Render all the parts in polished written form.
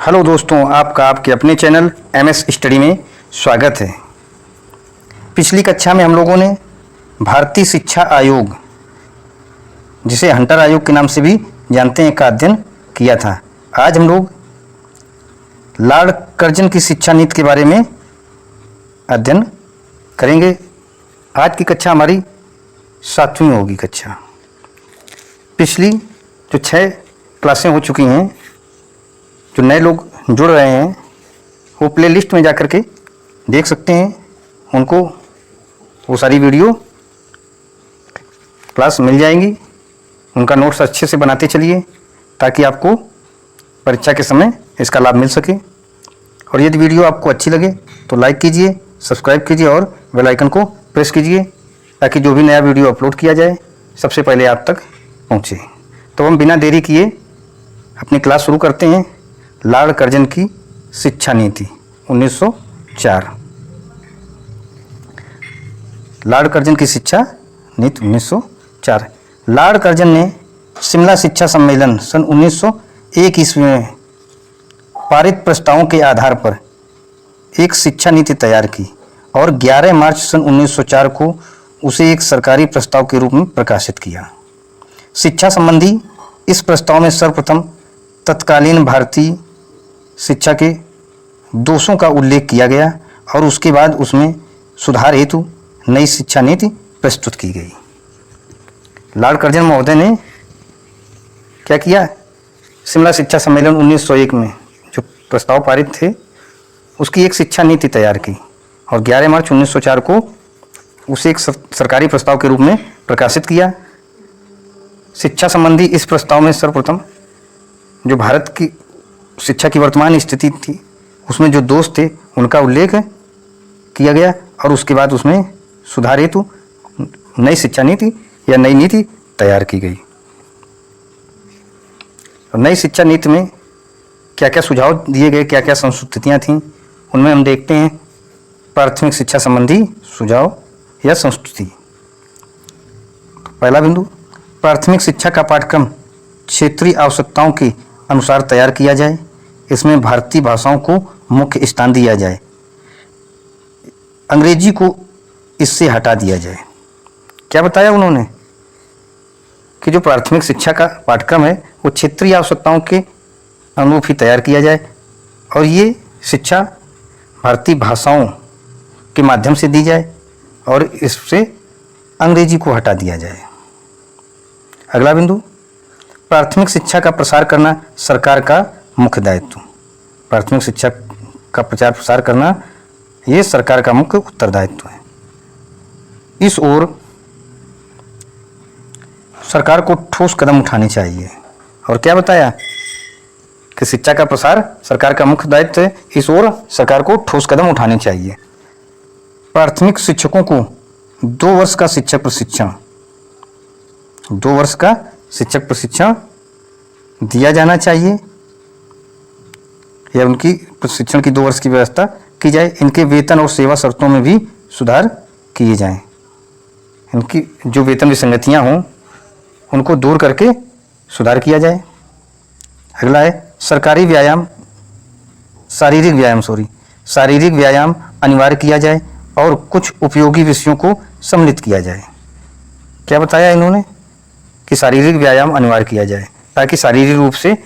Hello दोस्तों, आपका आपके अपने चैनल एमएस स्टडी में स्वागत है। पिछली कक्षा में हम लोगों ने भारतीय शिक्षा आयोग, जिसे हंटर आयोग के नाम से भी जानते हैं, का अध्ययन किया था। आज हम लोग लॉर्ड कर्जन की शिक्षा नीति के बारे में अध्ययन करेंगे। आज की कक्षा हमारी 7वीं होगी कक्षा। पिछली जो 6 क्लासें हो चुकी हैं, जो नए लोग जुड़ रहे हैं वो प्लेलिस्ट में जाकर के देख सकते हैं। उनको वो सारी वीडियो क्लास मिल जाएंगी। उनका नोट्स अच्छे से बनाते चलिए ताकि आपको परीक्षा के समय इसका लाभ मिल सके। और यदि वीडियो आपको अच्छी लगे तो लाइक कीजिए, सब्सक्राइब कीजिए और बेल आइकन को प्रेस कीजिए ताकि जो भी नया वीडियो अपलोड किया जाए सबसे पहले आप तक पहुँचे। तो हम बिना देरी किए अपनी क्लास शुरू करते हैं। लॉर्ड कर्जन की शिक्षा नीति 1904। लॉर्ड कर्जन की शिक्षा नीति 1904। लॉर्ड कर्जन ने शिमला शिक्षा सम्मेलन सन 1901 ईस्वी में पारित प्रस्तावों के आधार पर एक शिक्षा नीति तैयार की और 11 मार्च सन 1904 को उसे एक सरकारी प्रस्ताव के रूप में प्रकाशित किया। शिक्षा संबंधी इस प्रस्ताव में सर्वप्रथम तत्कालीन भारतीय शिक्षा के दोषों का उल्लेख किया गया और उसके बाद उसमें सुधार हेतु नई शिक्षा नीति प्रस्तुत की गई। लॉर्ड कर्जन महोदय ने क्या किया? शिमला शिक्षा सम्मेलन 1901 में जो प्रस्ताव पारित थे उसकी एक शिक्षा नीति तैयार की और 11 मार्च 1904 को उसे एक सरकारी प्रस्ताव के रूप में प्रकाशित किया। शिक्षा संबंधी इस प्रस्ताव में सर्वप्रथम जो भारत की शिक्षा की वर्तमान स्थिति थी उसमें जो दोष थे उनका उल्लेख किया गया और उसके बाद उसमें सुधार हेतु नई शिक्षा नीति या नई नीति तैयार की गई। और नई शिक्षा नीति में क्या क्या सुझाव दिए गए, क्या क्या संशोधितियाँ थीं, उनमें हम देखते हैं प्राथमिक शिक्षा संबंधी सुझाव या संस्तुति। पहला बिंदु, प्राथमिक शिक्षा का पाठ्यक्रम क्षेत्रीय आवश्यकताओं के अनुसार तैयार किया जाए। इसमें भारतीय भाषाओं को मुख्य स्थान दिया जाए, अंग्रेजी को इससे हटा दिया जाए। क्या बताया उन्होंने कि जो प्राथमिक शिक्षा का पाठ्यक्रम है वो क्षेत्रीय आवश्यकताओं के अनुरूप ही तैयार किया जाए और ये शिक्षा भारतीय भाषाओं के माध्यम से दी जाए और इससे अंग्रेजी को हटा दिया जाए। अगला बिंदु, प्राथमिक शिक्षा का प्रसार करना सरकार का मुख्य दायित्व। प्राथमिक शिक्षा का प्रचार प्रसार करना ये सरकार का मुख्य उत्तरदायित्व है। इस ओर सरकार को ठोस कदम उठाने चाहिए। और क्या बताया कि शिक्षा का प्रसार सरकार का मुख्य दायित्व है, इस ओर सरकार को ठोस कदम उठाने चाहिए। प्राथमिक शिक्षकों को 2 वर्ष का शिक्षक प्रशिक्षण 2 वर्ष का शिक्षक प्रशिक्षण दिया जाना चाहिए या उनकी प्रशिक्षण की 2 वर्ष की व्यवस्था की जाए। इनके वेतन और सेवा शर्तों में भी सुधार किए जाएं। इनकी जो वेतन विसंगतियां हों उनको दूर करके सुधार किया जाए। अगला है शारीरिक व्यायाम अनिवार्य किया जाए और कुछ उपयोगी विषयों को सम्मिलित किया जाए। क्या बताया इन्होंने कि शारीरिक व्यायाम अनिवार्य किया जाए ताकि शारीरिक रूप से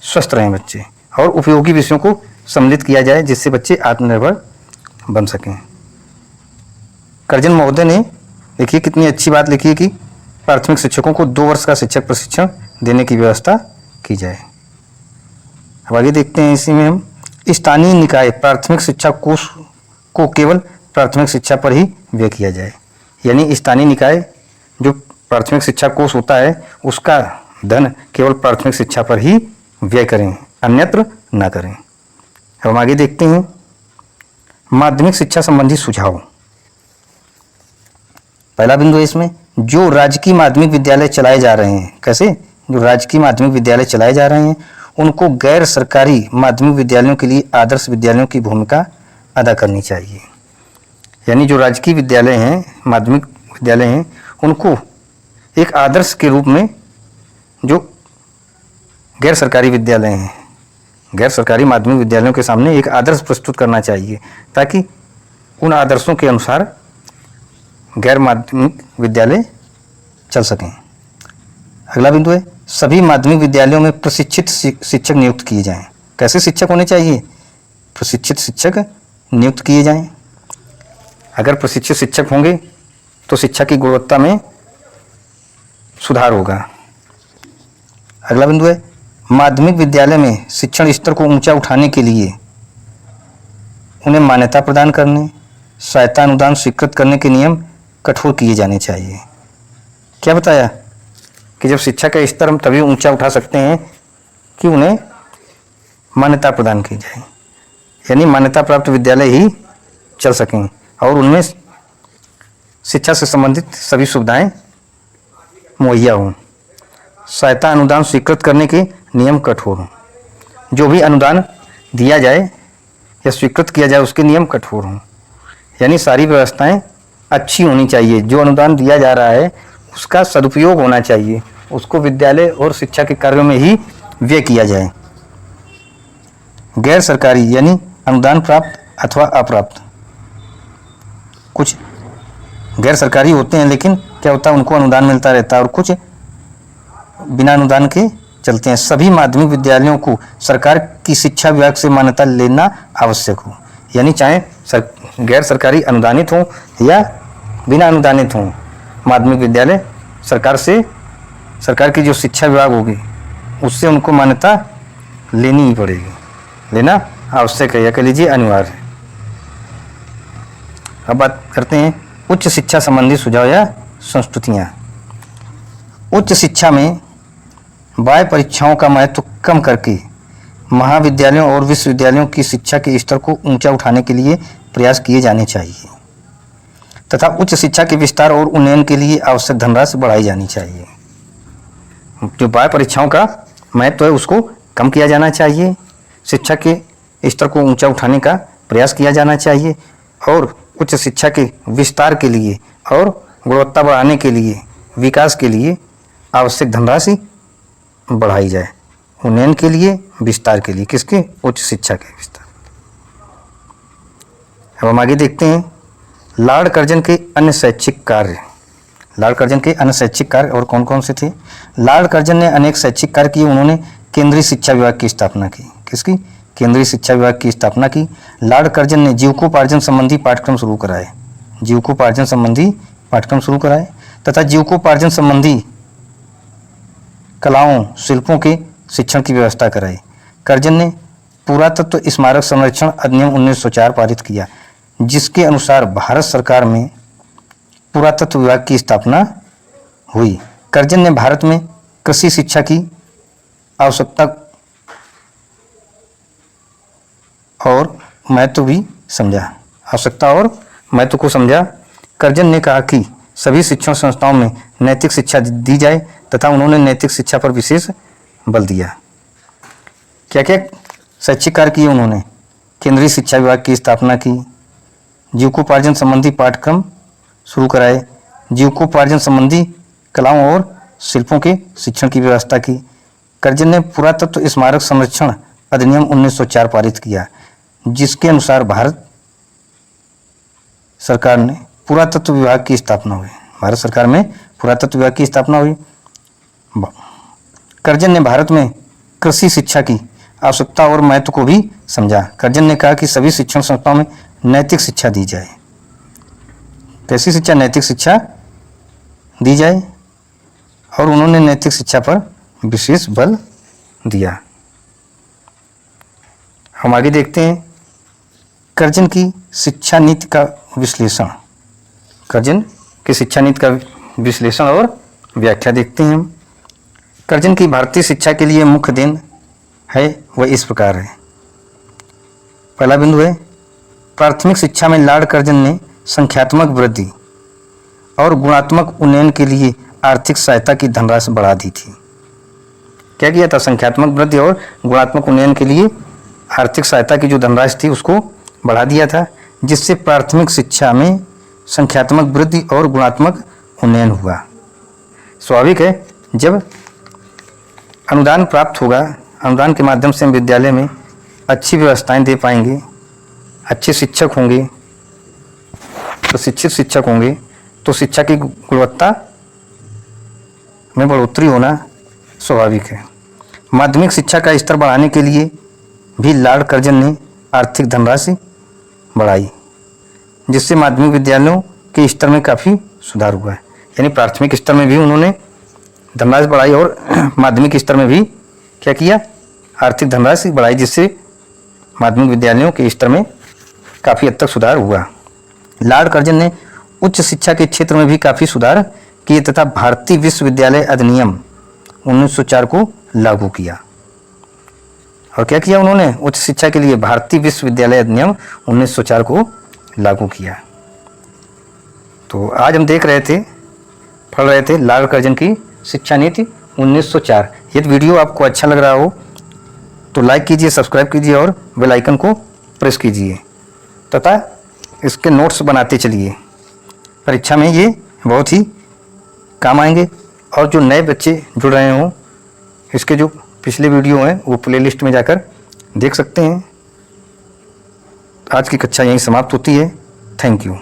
स्वस्थ रहें बच्चे, और उपयोगी विषयों को सम्मिलित किया जाए जिससे बच्चे आत्मनिर्भर बन सकें। कर्जन महोदय ने देखिए कितनी अच्छी बात लिखी है कि प्राथमिक शिक्षकों को 2 वर्ष का शिक्षक प्रशिक्षण देने की व्यवस्था की जाए। अब आगे देखते हैं, इसी में हम स्थानीय निकाय प्राथमिक शिक्षा कोष को केवल प्राथमिक शिक्षा पर ही व्यय किया जाए। यानी स्थानीय निकाय जो प्राथमिक शिक्षा कोष होता है उसका धन केवल प्राथमिक शिक्षा पर ही व्यय करें, अन्यत्र न करें। अब हम आगे देखते हैं माध्यमिक शिक्षा संबंधी सुझाव। पहला बिंदु है इसमें, जो राजकीय माध्यमिक विद्यालय चलाए जा रहे हैं, कैसे जो राजकीय माध्यमिक विद्यालय चलाए जा रहे हैं उनको गैर सरकारी माध्यमिक विद्यालयों के लिए आदर्श विद्यालयों की भूमिका अदा करनी चाहिए। यानी जो राजकीय विद्यालय हैं, माध्यमिक विद्यालय हैं, उनको एक आदर्श के रूप में जो गैर सरकारी विद्यालय हैं गैर सरकारी माध्यमिक विद्यालयों के सामने एक आदर्श प्रस्तुत करना चाहिए ताकि उन आदर्शों के अनुसार गैर माध्यमिक विद्यालय चल सकें। अगला बिंदु है सभी माध्यमिक विद्यालयों में प्रशिक्षित शिक्षक नियुक्त किए जाएं। कैसे शिक्षक होने चाहिए? प्रशिक्षित शिक्षक नियुक्त किए जाएं। अगर प्रशिक्षित शिक्षक होंगे तो शिक्षा की गुणवत्ता में सुधार होगा। अगला बिंदु है माध्यमिक विद्यालय में शिक्षण स्तर को ऊंचा उठाने के लिए उन्हें मान्यता प्रदान करने, सहायता अनुदान स्वीकृत करने के नियम कठोर किए जाने चाहिए। क्या बताया कि जब शिक्षा का स्तर हम तभी ऊंचा उठा सकते हैं कि उन्हें मान्यता प्रदान की जाए, यानी मान्यता प्राप्त विद्यालय ही चल सकें और उनमें शिक्षा से संबंधित सभी सुविधाएं मुहैया हों। सहायता अनुदान स्वीकृत करने के नियम कठोर हों। जो भी अनुदान दिया जाए या स्वीकृत किया जाए उसके नियम कठोर हों, यानी सारी व्यवस्थाएं अच्छी होनी चाहिए। जो अनुदान दिया जा रहा है उसका सदुपयोग होना चाहिए, उसको विद्यालय और शिक्षा के कार्यों में ही व्यय किया जाए। गैर सरकारी यानी अनुदान प्राप्त अथवा अप्राप्त। कुछ गैर सरकारी होते हैं लेकिन क्या होता है उनको अनुदान मिलता रहता है और कुछ बिना अनुदान के चलते हैं। सभी माध्यमिक विद्यालयों को सरकार की शिक्षा विभाग से मान्यता लेना आवश्यक हो, यानी चाहे गैर सरकारी अनुदानित हो या बिना अनुदानित हो, माध्यमिक विद्यालय सरकार की जो शिक्षा विभाग होगी उससे उनको मान्यता लेनी ही पड़ेगी, लेना आवश्यक है या कह लीजिए अनिवार्य है। अब बात करते हैं उच्च शिक्षा संबंधी सुझाव या संस्तुतियाँ। उच्च शिक्षा में बाह्य परीक्षाओं का महत्व कम करके महाविद्यालयों और विश्वविद्यालयों की शिक्षा के स्तर को ऊंचा उठाने के लिए प्रयास किए जाने चाहिए तथा उच्च शिक्षा के विस्तार और उन्नयन के लिए आवश्यक धनराशि बढ़ाई जानी चाहिए। जो बाह्य परीक्षाओं का महत्व है उसको कम किया जाना चाहिए, शिक्षा के स्तर को ऊंचा उठाने का प्रयास किया जाना चाहिए और उच्च शिक्षा के विस्तार के लिए और गुणवत्ता बढ़ाने के लिए, विकास के लिए आवश्यक धनराशि बढ़ाई जाए। उन्नयन के लिए, विस्तार के लिए, किसके? उच्च शिक्षा के विस्तार। अब हम आगे देखते हैं लॉर्ड कर्जन के अन्य शैक्षिक कार्य। लॉर्ड कर्जन के अन्य शैक्षिक कार्य और कौन कौन से थे? लॉर्ड कर्जन ने अनेक शैक्षिक कार्य किए। उन्होंने केंद्रीय शिक्षा विभाग की स्थापना की। किसकी? केंद्रीय शिक्षा विभाग की स्थापना की। लॉर्ड कर्जन ने जीविकोपार्जन संबंधी पाठ्यक्रम शुरू कराए। जीविकोपार्जन संबंधी पाठ्यक्रम शुरू कराए तथा जीविकोपार्जन संबंधी कलाओं, शिल्पों के शिक्षण की व्यवस्था कराई। कर्जन ने पुरातत्व स्मारक संरक्षण अधिनियम 1904 पारित किया, जिसके अनुसार भारत सरकार में पुरातत्व विभाग की स्थापना हुई। कर्जन ने भारत में कृषि शिक्षा की आवश्यकता और महत्व भी समझा, आवश्यकता और महत्व को समझा। कर्जन ने कहा कि सभी शिक्षण संस्थाओं में नैतिक शिक्षा दी जाए तथा उन्होंने नैतिक शिक्षा पर विशेष बल दिया। क्या क्या शैक्षिक कार्य किए उन्होंने? केंद्रीय शिक्षा विभाग की स्थापना की, जीविकोपार्जन संबंधी पाठ्यक्रम शुरू कराए, जीविकोपार्जन संबंधी कलाओं और शिल्पों के शिक्षण की व्यवस्था की। कर्जन ने पुरातत्व स्मारक संरक्षण अधिनियम 1904 पारित किया, जिसके अनुसार भारत सरकार ने पुरातत्व विभाग की स्थापना हुई। भारत सरकार में पुरातत्व विभाग की स्थापना हुई। कर्जन ने भारत में कृषि शिक्षा की आवश्यकता और महत्व को भी समझा। कर्जन ने कहा कि सभी शिक्षण संस्थाओं में नैतिक शिक्षा दी जाए। कैसी शिक्षा? नैतिक शिक्षा दी जाए और उन्होंने नैतिक शिक्षा पर विशेष बल दिया। हम आगे देखते हैं कर्जन की शिक्षा नीति का विश्लेषण। कर्जन की शिक्षा नीति का विश्लेषण और व्याख्या देखते हैं हम। कर्जन की भारतीय शिक्षा के लिए मुख्य देन है वह इस प्रकार है। पहला बिंदु है प्राथमिक शिक्षा में लॉर्ड कर्जन ने संख्यात्मक वृद्धि और गुणात्मक उन्नयन के लिए आर्थिक सहायता की धनराशि बढ़ा दी थी। क्या किया था? संख्यात्मक वृद्धि और गुणात्मक उन्नयन के लिए आर्थिक सहायता की जो धनराशि थी उसको बढ़ा दिया था, जिससे प्राथमिक शिक्षा में संख्यात्मक वृद्धि और गुणात्मक उन्नयन हुआ। स्वाभाविक है जब अनुदान प्राप्त होगा अनुदान के माध्यम से हम विद्यालय में अच्छी व्यवस्थाएं दे पाएंगे, अच्छे शिक्षक होंगे, तो शिक्षित शिक्षक होंगे तो शिक्षा की गुणवत्ता में बढ़ोतरी होना स्वाभाविक है। माध्यमिक शिक्षा का स्तर बढ़ाने के लिए भी लॉर्ड कर्जन ने आर्थिक धनराशि बढ़ाई, जिससे माध्यमिक विद्यालयों के स्तर में काफ़ी सुधार हुआ है। यानी प्राथमिक स्तर में भी उन्होंने धनराशि बढ़ाई और माध्यमिक स्तर में भी क्या किया, आर्थिक धनराशि बढ़ाई, जिससे माध्यमिक विद्यालयों के स्तर में काफ़ी हद तक सुधार हुआ। लॉर्ड कर्जन ने उच्च शिक्षा के क्षेत्र में भी काफ़ी सुधार किए तथा भारतीय विश्वविद्यालय अधिनियम 1904 को लागू किया। और क्या किया उन्होंने, उच्च शिक्षा के लिए भारतीय विश्वविद्यालय अधिनियम 1904 को लागू किया। तो आज हम देख रहे थे, पढ़ रहे थे लॉर्ड कर्जन की शिक्षा नीति 1904। यदि वीडियो आपको अच्छा लग रहा हो तो लाइक कीजिए, सब्सक्राइब कीजिए और बेल आइकन को प्रेस कीजिए तथा इसके नोट्स बनाते चलिए। परीक्षा में ये बहुत ही काम आएंगे। और जो नए बच्चे जुड़ रहे हों, इसके जो पिछले वीडियो हैं वो प्लेलिस्ट में जाकर देख सकते हैं। आज की कक्षा यहीं समाप्त होती है। Thank you.